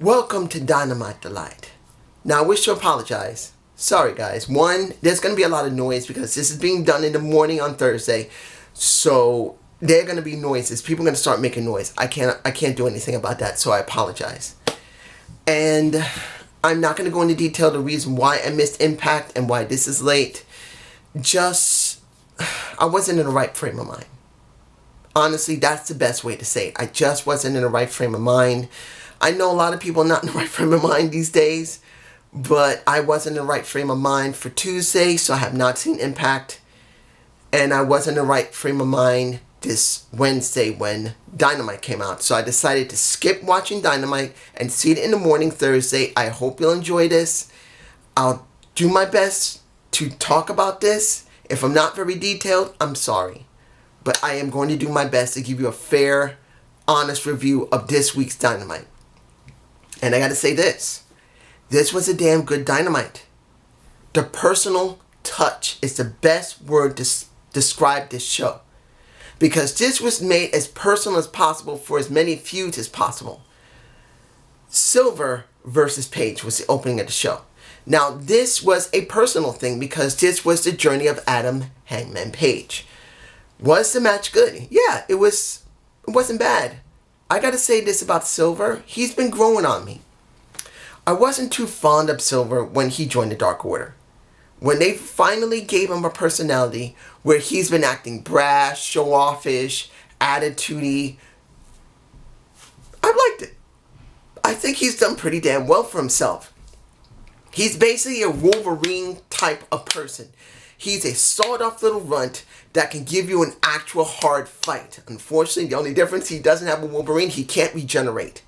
Welcome to Dynamite Delight. Now, I wish to apologize. Sorry, guys. One, there's going to be a lot of noise because this is being done in the morning on Thursday. So, there are going to be noises. People are going to start making noise. I can't do anything about that, so I apologize. And I'm not going to go into detail the reason why I missed Impact and why this is late. I wasn't in the right frame of mind. Honestly, that's the best way to say it. I just wasn't in the right frame of mind. I know a lot of people are not in the right frame of mind these days, but I wasn't in the right frame of mind for Tuesday, so I have not seen Impact. And I wasn't in the right frame of mind this Wednesday when Dynamite came out. So I decided to skip watching Dynamite and see it in the morning Thursday. I hope you'll enjoy this. I'll do my best to talk about this. If I'm not very detailed, I'm sorry. But I am going to do my best to give you a fair, honest review of this week's Dynamite. And I got to say this. This was a damn good Dynamite. The personal touch is the best word to describe this show. Because this was made as personal as possible for as many feuds as possible. Silver versus Paige was the opening of the show. Now, this was a personal thing because this was the journey of Adam Hangman Page. Was the match good? Yeah, it wasn't bad. I gotta say this about Silver. He's been growing on me. I wasn't too fond of Silver when he joined the Dark Order. When they finally gave him a personality where he's been acting brash, show-offish, attitude-y, I liked it. I think he's done pretty damn well for himself. He's basically a Wolverine type of person. He's a sawed-off little runt that can give you an actual hard fight. Unfortunately, the only difference, he doesn't have a Wolverine. He can't regenerate.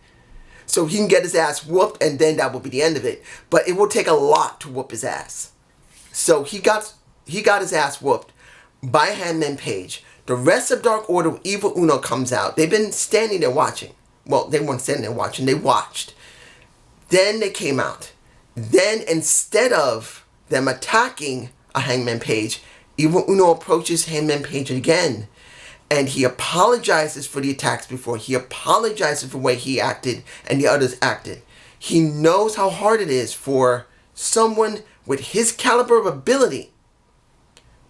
So he can get his ass whooped, and then that will be the end of it. But it will take a lot to whoop his ass. So he got his ass whooped by Hangman Page. The rest of Dark Order, Evil Uno comes out. They've been standing there watching. Well, they weren't standing there watching. They watched. Then they came out. Then instead of them attacking a Hangman Page, Evil Uno approaches Hangman Page again. And he apologizes for the attacks before. He apologizes for the way he acted and the others acted. He knows how hard it is for someone with his caliber of ability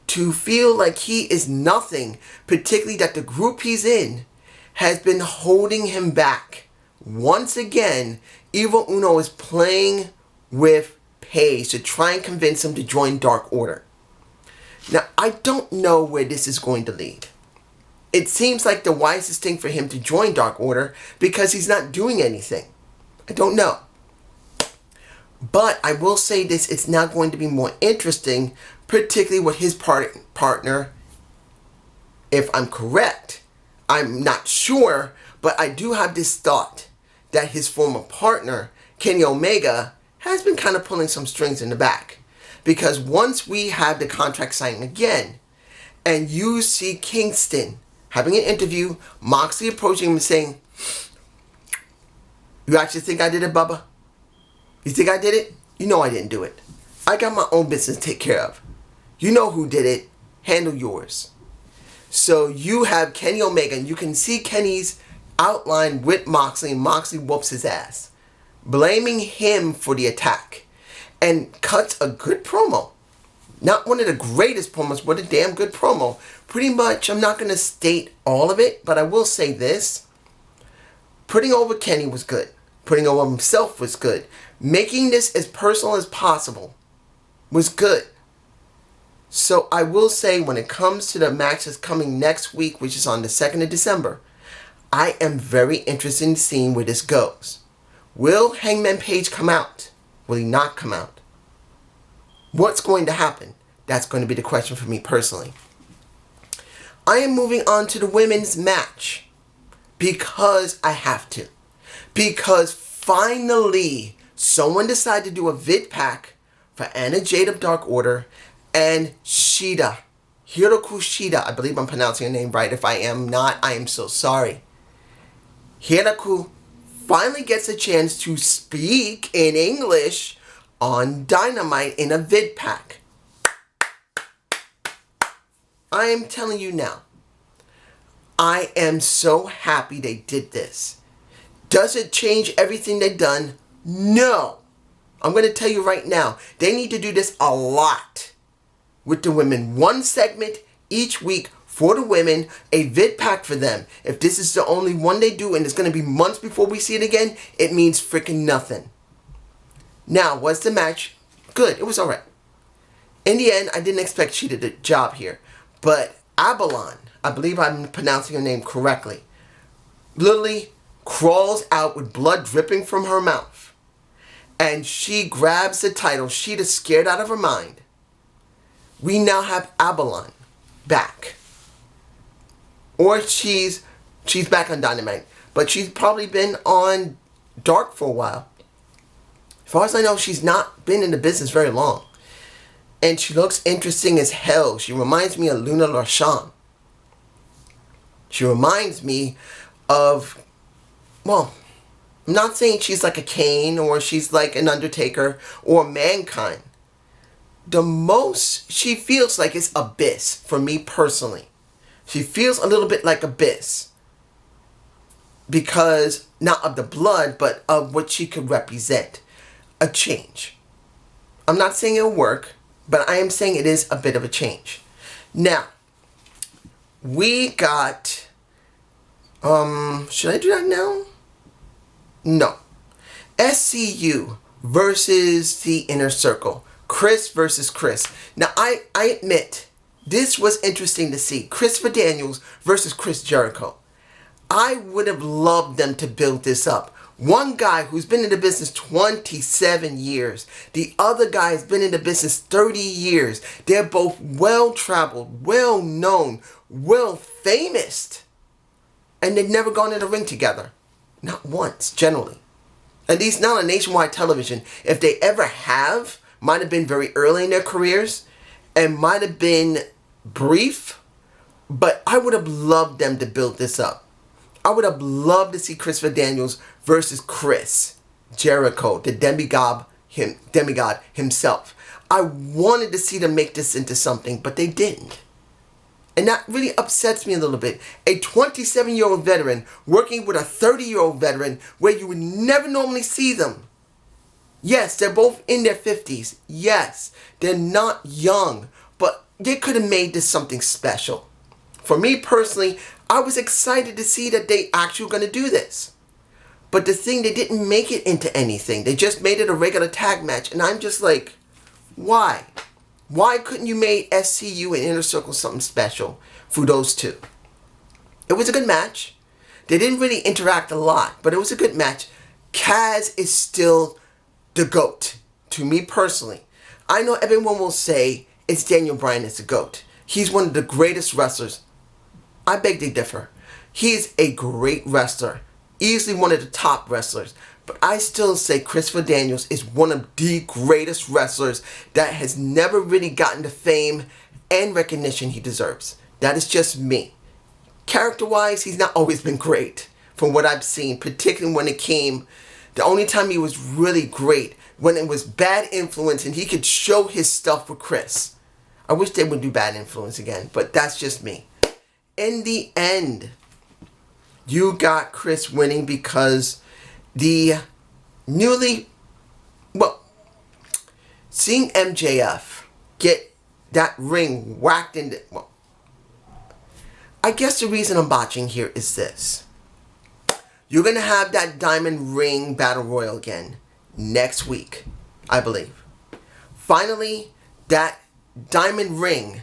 to feel like he is nothing, particularly that the group he's in has been holding him back. Once again, Evil Uno is playing with Page to try and convince him to join Dark Order. Now, I don't know where this is going to lead. It seems like the wisest thing for him to join Dark Order because he's not doing anything. I don't know. But I will say this, it's now going to be more interesting, particularly with his partner. If I'm correct, I'm not sure, but I do have this thought that his former partner, Kenny Omega, has been kind of pulling some strings in the back. Because once we have the contract signed again, and you see Kingston having an interview, Moxley approaching him and saying, "You actually think I did it, Bubba? You think I did it? You know I didn't do it. I got my own business to take care of. You know who did it. Handle yours." So you have Kenny Omega, and you can see Kenny's outline with Moxley, and Moxley whoops his ass, blaming him for the attack, and cuts a good promo. Not one of the greatest promos, but a damn good promo. Pretty much, I'm not going to state all of it, but I will say this. Putting over Kenny was good. Putting over himself was good. Making this as personal as possible was good. So I will say, when it comes to the match that's coming next week, which is on the 2nd of December, I am very interested in seeing where this goes. Will Hangman Page come out? Will he not come out? What's going to happen? That's going to be the question for me personally. I am moving on to the women's match because I have to. Because finally, someone decided to do a vid pack for Anna Jade of Dark Order and Shida. Hiroku Shida. I believe I'm pronouncing her name right. If I am not, I am so sorry. Hiroku finally gets a chance to speak in English on Dynamite in a vid pack. I am telling you now, I am so happy they did this. Does it change everything they've done? No. I'm going to tell you right now, they need to do this a lot with the women. One segment each week for the women, a vid pack for them. If this is the only one they do and it's going to be months before we see it again, it means freaking nothing. Now, was the match good? It was alright. In the end, I didn't expect she did a job here. But Abalon, I believe I'm pronouncing her name correctly, literally crawls out with blood dripping from her mouth. And she grabs the title. She is scared out of her mind. We now have Abalon back. Or she's back on Dynamite. But she's probably been on Dark for a while. As far as I know, she's not been in the business very long. And she looks interesting as hell. She reminds me of Luna LaShawn. She reminds me of, well, I'm not saying she's like a Kane or she's like an Undertaker or Mankind. The most she feels like is Abyss for me personally. She feels a little bit like Abyss. Because, not of the blood, but of what she could represent. A change. I'm not saying it'll work, but I am saying it is a bit of a change. Now, we got, should I do that now? No. SCU versus the Inner Circle. Chris versus Chris. Now, I admit, this was interesting to see. Christopher Daniels versus Chris Jericho. I would have loved them to build this up. One guy who's been in the business 27 years. The other guy has been in the business 30 years. They're both well-traveled, well-known, well-famous. And they've never gone in the ring together. Not once, generally. At least not on nationwide television. If they ever have, might have been very early in their careers. And might have been brief. But I would have loved them to build this up. I would have loved to see Christopher Daniels versus Chris Jericho, the demigod himself. I wanted to see them make this into something, but they didn't. And that really upsets me a little bit. A 27-year-old veteran working with a 30-year-old veteran where you would never normally see them. Yes, they're both in their 50s. Yes, they're not young, but they could have made this something special. For me personally, I was excited to see that they actually were going to do this. But the thing, they didn't make it into anything. They just made it a regular tag match. And I'm just like, why? Why couldn't you make SCU and Inner Circle something special for those two? It was a good match. They didn't really interact a lot, but it was a good match. Kaz is still the GOAT, to me personally. I know everyone will say it's Daniel Bryan is the GOAT. He's one of the greatest wrestlers. I beg to differ. He is a great wrestler. Easily one of the top wrestlers. But I still say Christopher Daniels is one of the greatest wrestlers that has never really gotten the fame and recognition he deserves. That is just me. Character-wise, he's not always been great from what I've seen, particularly when it came. The only time he was really great, when it was Bad Influence and he could show his stuff with Chris. I wish they would do Bad Influence again, but that's just me. In the end, you got Chris winning because the seeing MJF get that ring whacked into, I guess the reason I'm botching here is this. You're going to have that Diamond Ring Battle Royal again next week, I believe. Finally, that Diamond Ring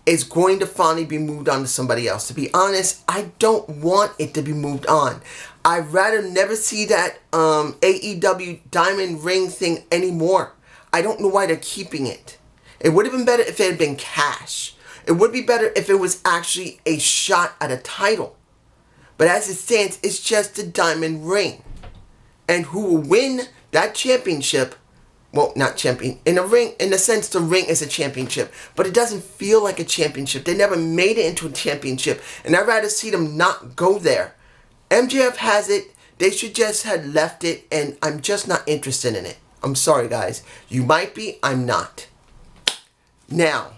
is going to finally be moved on to somebody else. To be honest, I don't want it to be moved on. I'd rather never see that AEW Diamond Ring thing anymore. I don't know why they're keeping it. It would have been better if it had been cash. It would be better if it was actually a shot at a title. But as it stands, it's just a Diamond Ring. And who will win that championship? Well, not champion. In a sense, the ring is a championship. But it doesn't feel like a championship. They never made it into a championship. And I'd rather see them not go there. MJF has it. They should just have left it. And I'm just not interested in it. I'm sorry, guys. You might be. I'm not. Now,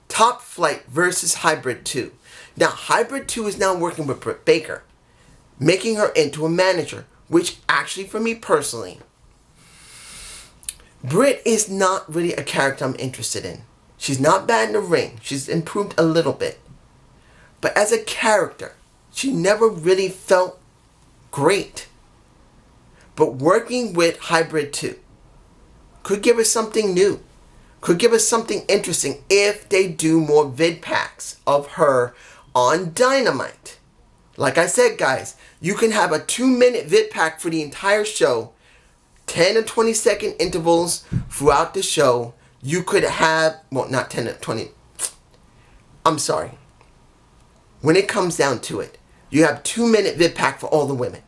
Top Flight versus Hybrid 2. Now, Hybrid 2 is now working with Britt Baker, making her into a manager, which actually for me personally, Britt is not really a character I'm interested in. She's not bad in the ring. She's improved a little bit. But as a character, she never really felt great. But working with Hybrid 2 could give us something new. Could give us something interesting if they do more vid packs of her on Dynamite. Like I said, guys, you can have a 2-minute vid pack for the entire show, 10 and 20 second intervals throughout the show. You could have, well, not 10 and 20. I'm sorry. When it comes down to it, you have 2-minute vid pack for all the women.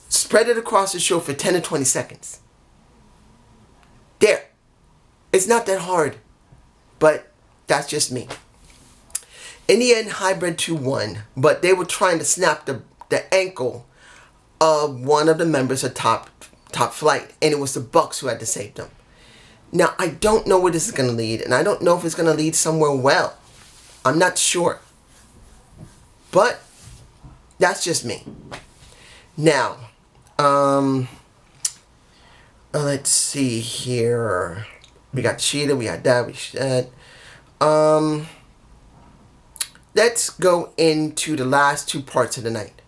Spread it across the show for 10 to 20 seconds. There. It's not that hard, but that's just me. In the end, Hybrid 2 won, but they were trying to snap the ankle of one of the members of Top Flight, and it was the Bucks who had to save them. Now, I don't know where this is going to lead, and I don't know if it's going to lead somewhere well. I'm not sure. But that's just me. Now, let's see here. We got Cheetah, we got that, let's go into the last two parts of the night.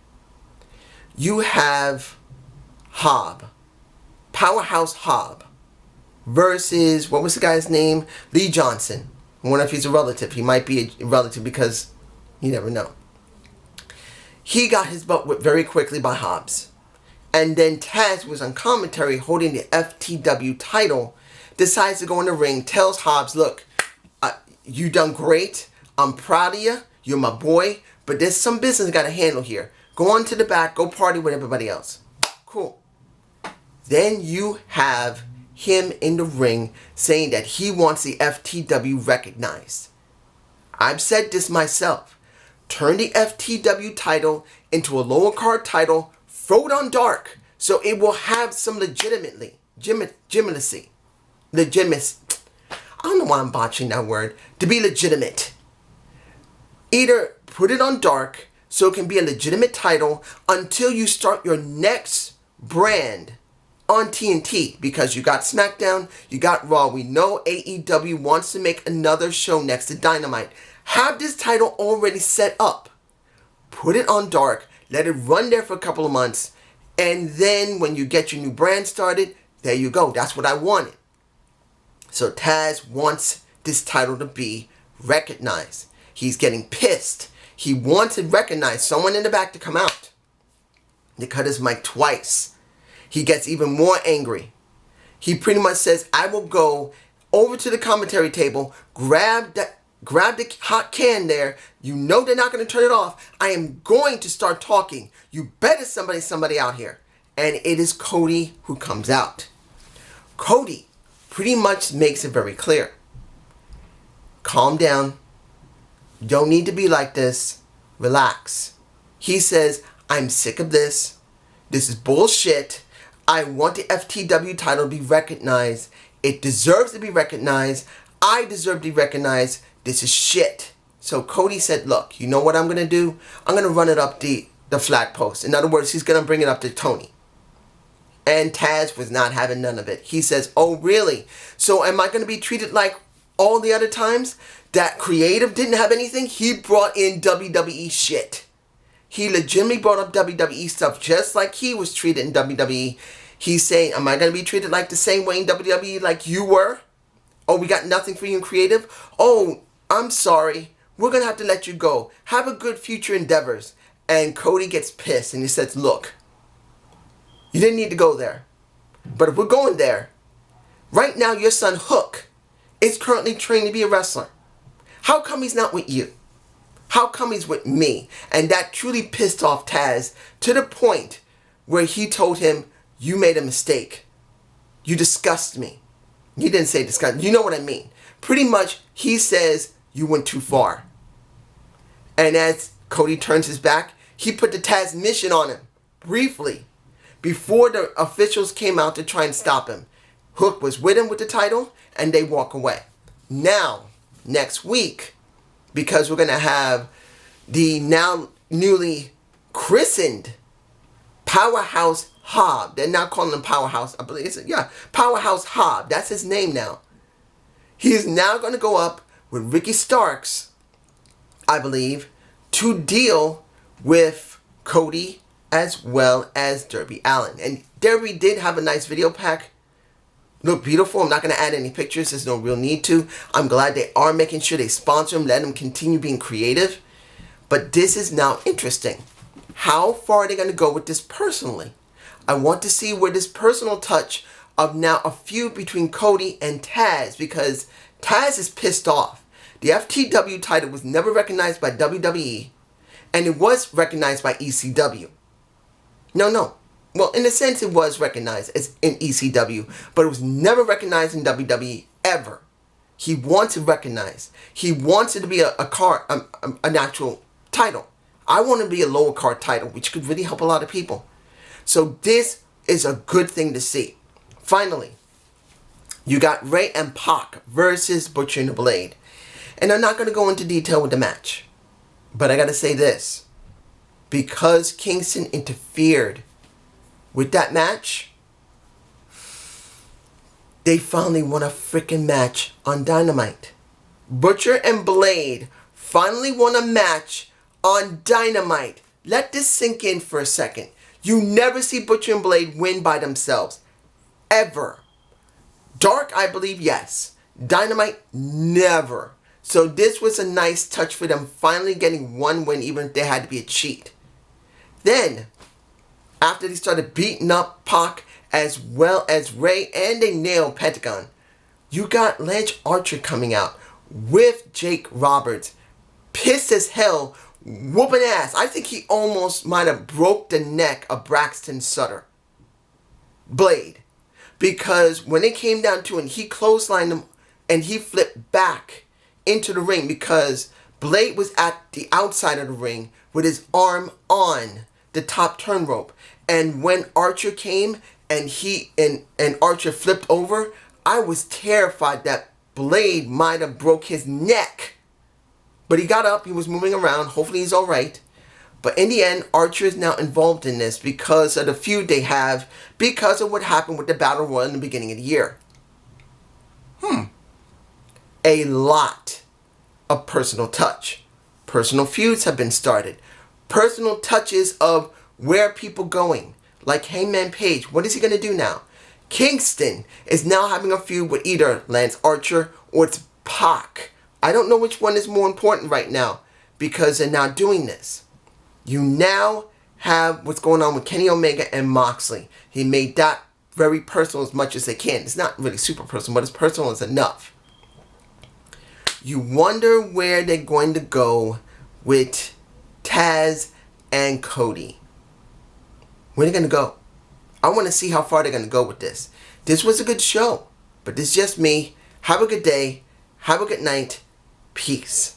You have Powerhouse Hobb versus, what was the guy's name? Lee Johnson. I wonder if he's a relative. He might be a relative because you never know. He got his butt whipped very quickly by Hobbs. And then Taz was on commentary holding the FTW title, decides to go in the ring, tells Hobbs, look, you done great. I'm proud of you. You're my boy. But there's some business I got to handle here. Go on to the back. Go party with everybody else. Cool. Then you have him in the ring saying that he wants the FTW recognized. I've said this myself. Turn the FTW title into a lower card title. Throw it on Dark so it will have some legitimacy. I don't know why I'm botching that word. To be legitimate. Either put it on Dark so it can be a legitimate title until you start your next brand on TNT. Because you got SmackDown, you got Raw. We know AEW wants to make another show next to Dynamite. Have this title already set up. Put it on Dark. Let it run there for a couple of months. And then when you get your new brand started, there you go. That's what I wanted. So Taz wants this title to be recognized. He's getting pissed. He wants it recognized. Someone in the back to come out. They cut his mic twice. He gets even more angry. He pretty much says, I will go over to the commentary table, grab the hot can there. You know they're not going to turn it off. I am going to start talking. You better somebody out here. And it is Cody who comes out. Cody pretty much makes it very clear. Calm down. You don't need to be like this. Relax. He says, I'm sick of this. This is bullshit. I want the FTW title to be recognized. It deserves to be recognized. I deserve to be recognized. This is shit. So Cody said, look, you know what I'm going to do? I'm going to run it up the flag post. In other words, he's going to bring it up to Tony. And Taz was not having none of it. He says, oh, really? So am I going to be treated like all the other times? That Creative didn't have anything? He brought in WWE shit. He legitimately brought up WWE stuff just like he was treated in WWE. He's saying, am I going to be treated like the same way in WWE like you were? Oh, we got nothing for you in Creative? Oh, I'm sorry. We're going to have to let you go. Have a good future endeavors. And Cody gets pissed and he says, look, you didn't need to go there. But if we're going there, right now your son Hook is currently trained to be a wrestler. How come he's not with you? How come he's with me? And that truly pissed off Taz to the point where he told him, you made a mistake. You disgust me. He didn't say disgust. You know what I mean. Pretty much, he says, you went too far. And as Cody turns his back, he put the Taz mission on him. Briefly. Before the officials came out to try and stop him. Hook was with him with the title, and they walk away. Now, next week, because we're going to have the now newly christened Powerhouse Hobb. They're now calling him Powerhouse. I believe Powerhouse Hobb. That's his name now. He is now going to go up with Ricky Starks, I believe, to deal with Cody as well as Darby Allin. And Darby did have a nice video pack. Look beautiful. I'm not going to add any pictures. There's no real need to. I'm glad they are making sure they sponsor him, let him continue being creative. But this is now interesting. How far are they going to go with this personally? I want to see where this personal touch of now a feud between Cody and Taz, because Taz is pissed off. The FTW title was never recognized by WWE, and it was recognized by ECW. No. Well, in a sense, it was recognized as in ECW, but it was never recognized in WWE ever. He wants it recognized. He wants it to be an actual title. I want it to be a lower card title, which could really help a lot of people. So this is a good thing to see. Finally, you got Ray and Pac versus Butcher and the Blade. And I'm not going to go into detail with the match. But I got to say this. Because Kingston interfered with that match, they finally won a freaking match on Dynamite. Butcher and Blade finally won a match on Dynamite. Let this sink in for a second. You never see Butcher and Blade win by themselves. Ever. Dark, I believe, yes. Dynamite, never. So this was a nice touch for them finally getting one win, even if they had to be a cheat. Then, after they started beating up Pac as well as Ray, and they nailed Pentagon, you got Lance Archer coming out with Jake Roberts. Pissed as hell, whooping ass. I think he almost might have broke the neck of Braxton Sutter. Blade. Because when it came down to it, he clotheslined him and he flipped back into the ring because Blade was at the outside of the ring with his arm on the top turn rope. And when Archer came and Archer flipped over, I was terrified that Blade might have broke his neck. But he got up, he was moving around, hopefully he's alright. But in the end, Archer is now involved in this because of the feud they have, because of what happened with the Battle Royal in the beginning of the year. A lot of personal touch. Personal feuds have been started. Personal touches of where people going. Like Hangman Page, what is he going to do now? Kingston is now having a feud with either Lance Archer or it's Pac. I don't know which one is more important right now because they're now doing this. You now have what's going on with Kenny Omega and Moxley. He made that very personal as much as they can. It's not really super personal, but it's personal as enough. You wonder where they're going to go with Taz and Cody. Where are they going to go? I want to see how far they're going to go with this. This was a good show, but this is just me. Have a good day. Have a good night. Peace.